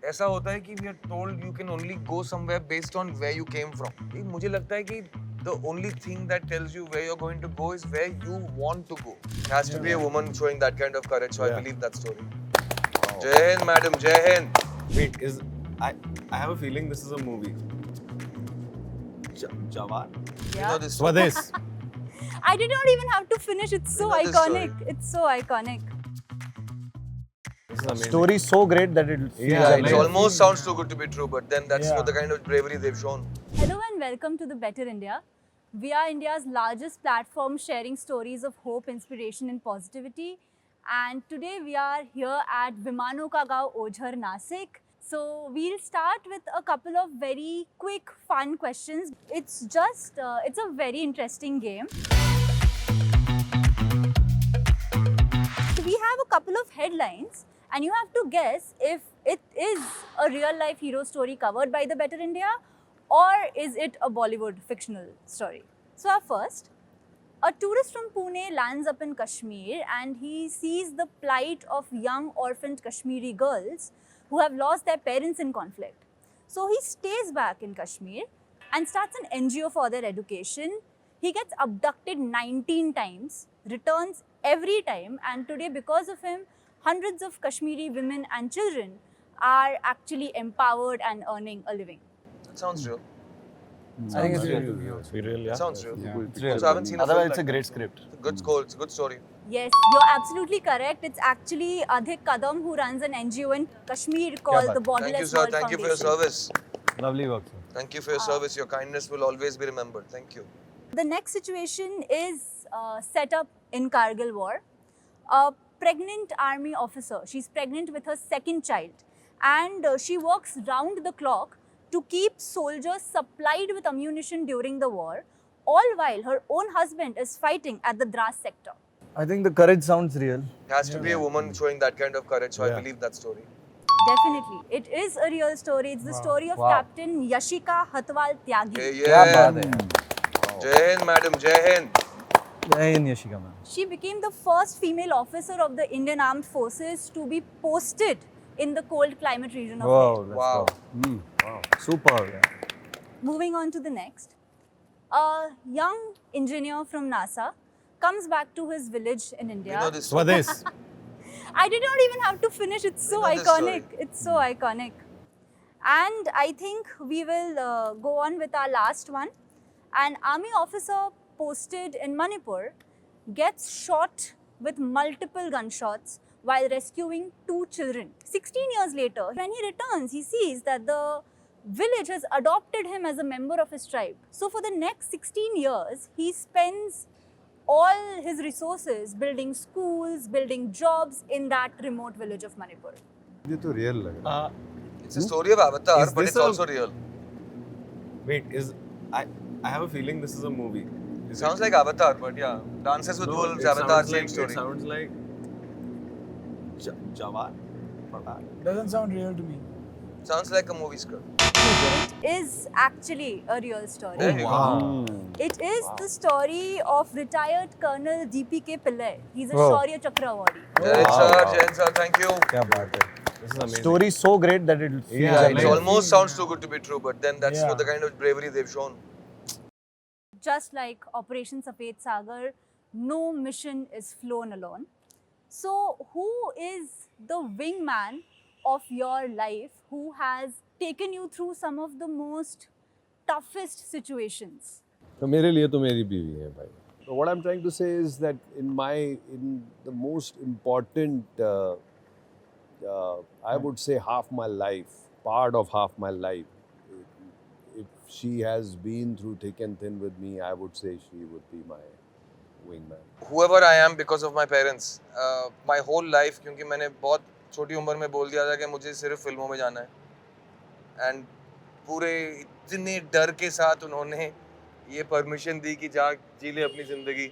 ऐसा होता है कि we are told you can only go somewhere based on where you came from. मुझे लगता है कि the only thing that tells you where you're going to go is where you want to go. It has to be a woman showing that kind of courage, so I believe that story. Jai Hind, madam, Jai Hind. Wait, I have a feeling this is a movie. Jawan? You know this story. Swades. I did not even have to finish. It's so You know this iconic. story. It's so iconic. This is amazing. Story so great that it feels Yeah, It like- almost sounds too good to be true, but then that's Yeah. for the kind of bravery they've shown. Hello and welcome to the Better India. We are India's largest platform sharing stories of hope, inspiration, and positivity. And today we are here at Vimano Ka Gaon, Ojhar, Nasik. So we'll start with a couple of very quick, fun questions. It's a very interesting game. So we have a couple of headlines, and you have to guess if it is a real life hero story covered by the Better India, or is it a Bollywood fictional story. So our first, a tourist from Pune lands up in Kashmir and he sees the plight of young orphaned Kashmiri girls who have lost their parents in conflict. So he stays back in Kashmir and starts an NGO for their education. He gets abducted 19 times, returns every time, and today because of him, hundreds of Kashmiri women and children are actually empowered and earning a living. That sounds real. I think it's real. It's real, yeah. It sounds real. It's real. So I haven't seen a Otherwise, film it's a like great that. script. Good score. It's a good story. Yes, you're absolutely correct. It's actually Adhik Kadam who runs an NGO in Kashmir called the baat. Borderless Thank you, sir. World Thank you for your Foundation. service. Lovely work, sir. Thank you for your service. Your kindness will always be remembered. Thank you. The next situation is set up in Kargil War. A pregnant army officer, she's pregnant with her second child, and she works round the clock to keep soldiers supplied with ammunition during the war, all while her own husband is fighting at the Dras sector. I think the courage sounds real. It has to be a woman showing that kind of courage, so I Yeah. believe that story. Definitely, it is a real story. It's the story of Wow. Captain Yashika Hatwal Tyagi. Hey, क्या yeah. बात है Jai Hind, madam, Jai Hind. जय Hind Yashika ma'am She became the first female officer of the Indian Armed Forces to be posted in the cold climate region of India. Wow. Super. Moving on to the next. A young engineer from NASA comes back to his village in India. You know this story. Swades. I did not even have to finish. It's so You know this iconic. story. It's so iconic. And I think we will go on with our last one. An army officer posted in Manipur gets shot with multiple gunshots while rescuing 2 children. 16 years later, when he returns, he sees that the village has adopted him as a member of his tribe. So for the next 16 years, he spends all his resources building schools, building jobs in that remote village of Manipur. ये तो real लग रहा It's a story of Avatar, Is but this it's a- also real. Wait, I have a feeling this is a movie. It sounds like Avatar, but yeah. Dances with Wolves, Avatar, same story. It sounds like Jawan? Pathan? Doesn't sound real to me. Sounds like a movie script. It is actually a real story. There you go. It is the story of retired Colonel DPK Pillai. He's a Wow. Shaurya Chakra awardee. Jai Hind, sir, Jai Hind, sir, thank you. क्या बात है This is amazing. Story so great that it feels Yeah, It like- almost sounds too good to be true, but then that's Yeah. for the kind of bravery they've shown. Just like Operation Safed Sagar, no mission is flown alone. So, who is the wingman of your life who has taken you through some of the most toughest situations? तो मेरे लिए तो मेरी बीवी है भाई. So what I'm trying to say is that in the most important I would say half my life, part of half my life, if she has been through thick and thin with me, I would say she would be my wingman. Whoever I am because of my parents, my whole life, क्योंकि मैंने बहुत छोटी उम्र में बोल दिया था कि मुझे सिर्फ फिल्मों में जाना है, एंड पूरे इतने डर के साथ उन्होंने ये परमिशन दी कि जा जी ले अपनी ज़िंदगी,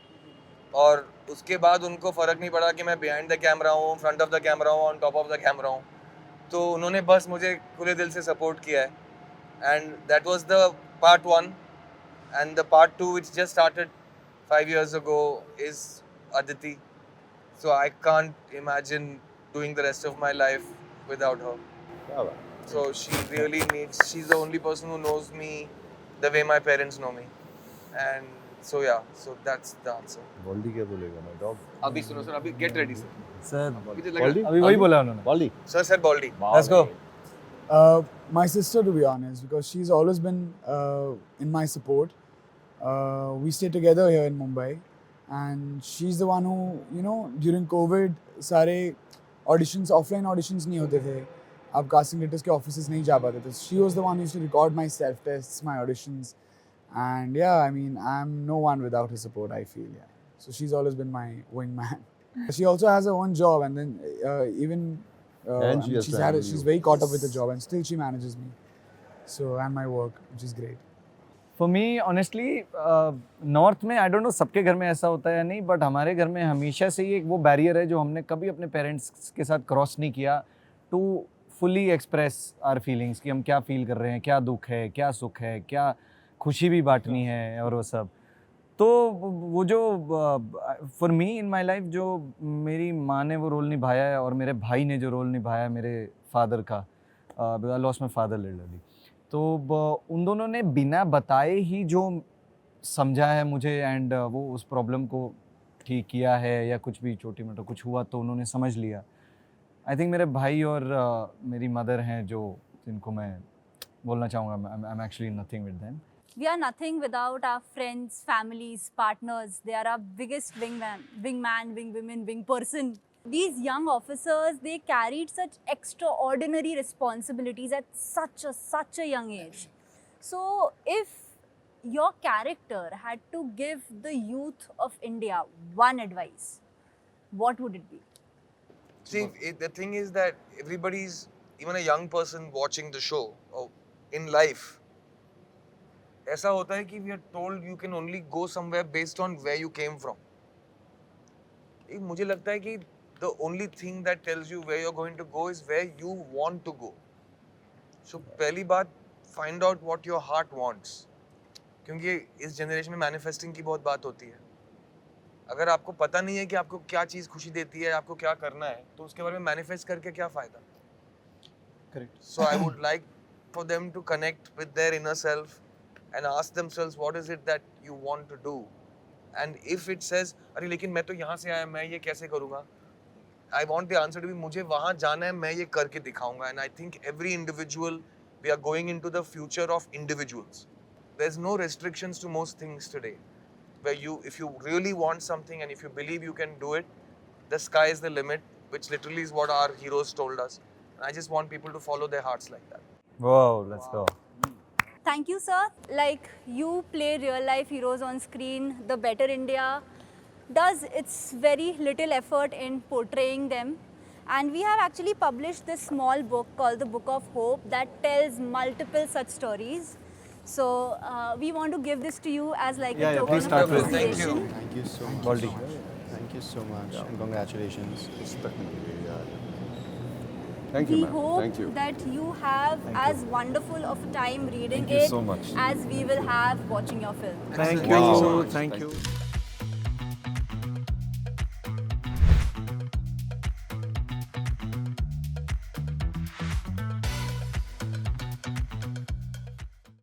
और उसके बाद उनको फ़र्क नहीं पड़ा कि मैं बिहाइंड द कैमरा हूँ, फ्रंट ऑफ द कैमरा हूँ, on top of the camera हूँ, तो उन्होंने बस मुझे खुले दिल से सपोर्ट किया है. And that was the part 1, and the part 2 which just started 5 years ago is Aditi. So I can't imagine doing the rest of my life without her. क्या बात. So she really needs. She's the only person who knows me the way my parents know me, and so yeah. So that's the answer. Baldy क्या बोलेगा my dog? अभी सुनो sir. अभी get ready sir. Sir मुझे Baldy? अभी वही बोला उन्होंने. Baldy. Sir said Baldy. Let's go. My sister, to be honest, because she's always been in my support. We stay together here in Mumbai, and she's the one who, you know, during COVID, सारे auditions, offline auditions नहीं होते थे. अब casting letters के offices नहीं जा पाते थे. She was the one who used to record my self tests, my auditions, and yeah, I mean, I'm no one without her support. I feel, yeah. So she's always been my wingman. She also has her own job, and then even. And she has to handle she's you. very caught up with her job, and still she manages me. So and my work, which is great. For me honestly north में I don't know सबके घर में ऐसा होता है या नहीं, but हमारे घर में हमेशा से ही एक वो बैरियर है जो हमने कभी अपने पेरेंट्स के साथ क्रॉस नहीं किया to fully express our feelings कि हम क्या फील कर रहे हैं, क्या दुख है, क्या सुख है, क्या खुशी भी बांटनी है और वो सब. तो वो जो for me in my life जो मेरी माँ ने वो रोल निभाया है और मेरे भाई ने जो रोल निभाया है मेरे फादर का, I lost my father literally, तो उन दोनों ने बिना बताए ही जो समझा है मुझे एंड वो उस प्रॉब्लम को ठीक किया है या कुछ भी छोटी मोटा कुछ हुआ तो उन्होंने समझ लिया. आई थिंक मेरे भाई और मेरी मदर हैं जो जिनको मैं बोलना चाहूँगा I am actually nothing with them. We are nothing without our friends, families, partners. They are our biggest wingman, wingwomen, wing person. These young officers, they carried such extraordinary responsibilities at such a young age. So if your character had to give the youth of India one advice, what would it be? See, the thing is that everybody's, even a young person watching the show or in life, ऐसा होता है कि we are told you can only go somewhere based on where you came from. मुझे लगता है कि the only thing that tells you where you're going to go is where you want to go. So पहली बात find out what your heart wants. क्योंकि इस generation में manifesting की बहुत बात होती है. अगर आपको पता नहीं है कि आपको क्या चीज़ खुशी देती है, आपको क्या करना है, तो उसके बारे में मैनिफेस्ट करके क्या फ़ायदा. Correct. So I would like for them to connect with their inner self and ask themselves what is it that you want to do. And if it says, अरे लेकिन मैं तो यहाँ से आया, मैं ये कैसे करूँगा? I want the answer to be, मुझे वहाँ जाना है, मैं ये करके दिखाऊँगा. And I think every individual, we are going into the future of individuals. There's no restrictions to most things today. Where you, if you really want something and if you believe you can do it, the sky is the limit, which literally is what our heroes told us. And I just want people to follow their hearts like that. Whoa, let's go. Thank you, sir. Like, you play real life heroes on screen. The Better India does its very little effort in portraying them. And we have actually published this small book called The Book of Hope that tells multiple such stories. So we want to give this to you as like a token please of start with- Thank you. appreciation. Thank you so much. Baldy. Thank you so much and congratulations. Thank you, We ma'am. hope Thank you. that you have as wonderful of a time reading Thank you it so much. as we will have watching your film. Thank Wow. you. Thank you.